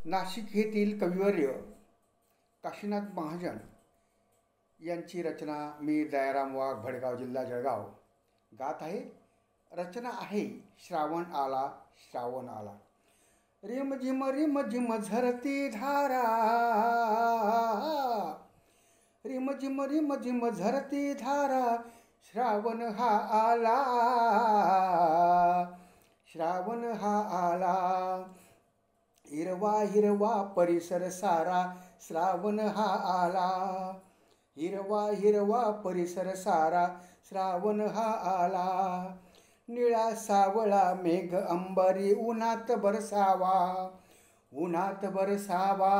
नाशिक येथील कविवर्य काशीनाथ महाजन यांची रचना मी दयाराम वाघ, भडगाव जिल्हा जळगाव गात आहे. रचना आहे श्रावण आला श्रावण आला. रिम झिम झरती धारा, रिम झिम झरती धारा, श्रावण हा आला, श्रावण हा आला. हिरवा हिरवा परिसर सारा, श्रावण हा आला. हिरवा हिरवा परिसर सारा, श्रावण हा आला. निळा सावळा मेघ अंबरी, उन्हात बरसावा, उन्हात बरसावा,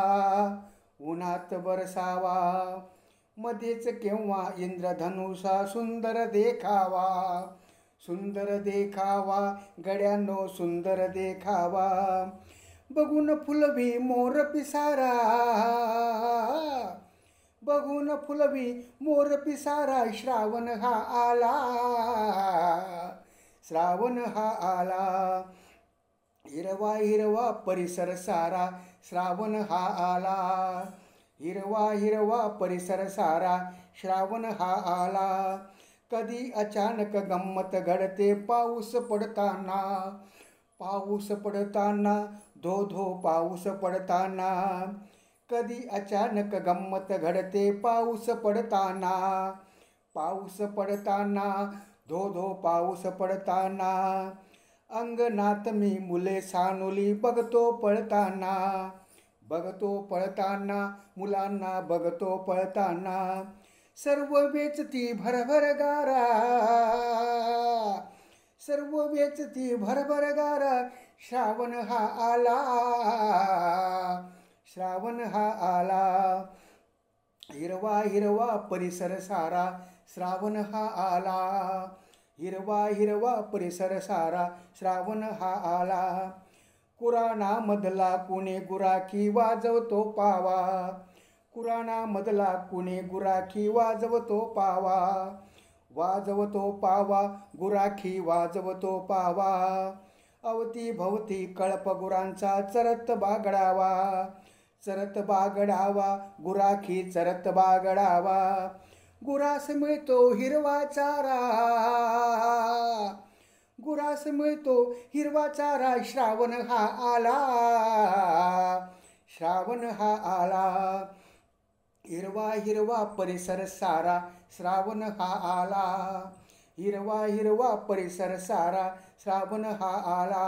उन्हात बरसावा. मध्येच केव्हा इंद्रधनुषा सुंदर देखावा, सुंदर देखावा. गड्यांनो सुंदर देखावा. बघून फुलवी मोर पिसारा, बघून फुलवी मोर पिसारा, श्रावण हा आला, श्रावण हा आला. हिरवा हिरवा परिसर सारा, श्रावण हा आला. हिरवा हिरवा परिसर सारा, श्रावण हा आला. कधी अचानक गंमत घडते पाऊस पडताना, पाऊस पडताना, धो धो पाऊस पडताना. कधी अचानक गंमत घडते पाऊस पडताना, पाऊस पडताना, धो धो पाऊस पडताना. अंगणात मी मुले सानुली बघतो पळताना, बघतो पळताना, मुलांना बघतो पळताना. सर्व वेचती भरभर गारा, सर्व वेचती भरभर गारा, श्रावण हा आला, श्रावण हा आला. हिरवा हिरवा परिसर सारा, श्रावण हा आला. हिरवा हिरवा परिसर सारा, श्रावण हा आला. कुराणामधला कुणी गुराखी वाजवतो पावा, कुराणामधला कुणी गुराखी वाजवतो पावा, वाजवतो पावा, गुराखी वाजवतो पावा. अवती भवती कळप गुरांचा चरत बागडावा, चरत बागडावा, गुराखी चरत बागडावा. गुरास मिळतो हिरवा चारा, गुरास मिळतो हिरवा चारा, श्रावण हा आला, श्रावण हा आला. हिरवा हिरवा परिसर सारा, श्रावण हा आला. हिरवा हिरवा परिसर सारा, श्रावण हा आला.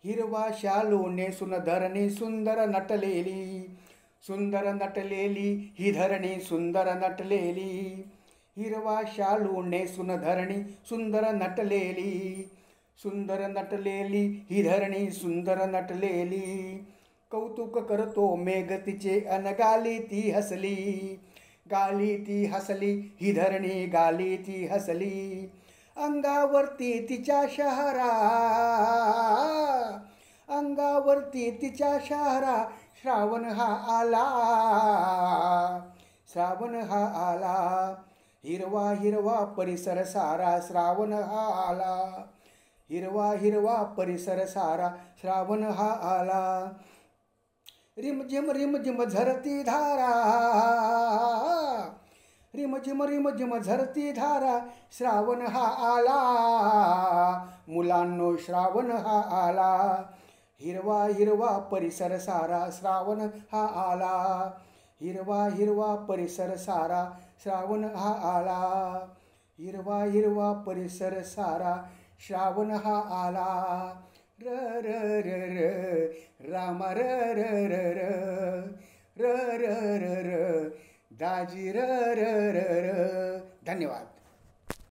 हिरवा शालू नेसून धरणी सुंदर नटलेली, सुंदर नटलेली, ही धरणी सुंदर नटलेली. हिरवा शालू नेसून धरणी सुंदर नटलेली, सुंदर नटलेली, ही धरणी सुंदर नटलेली. कौतुक करतो मेघ तिचे अन गाली ती हसली, गाली ती हसली, ही धरणी गाली ती हसली. अंगावरती तिच्या शहरा, अंगावरती तिच्या शहरा, श्रावण हा आला, श्रावण हा आला. हिरवा हिरवा परिसर सारा, श्रावण हा आला. हिरवा हिरवा परिसर सारा, श्रावण हा आला. रिम झिम झरती धारा, रिम झिम झरती धारा, श्रावण हा आला. मुलांनो श्रावण हा आला. हिरवा हिरवा परिसर सारा, श्रावण हा आला. हिरवा हिरवा परिसर सारा, श्रावण हा आला. हिरवा हिरवा परिसर सारा, श्रावण हा आला. र र र र राम र र र र र र र र दाजी र र र र. धन्यवाद.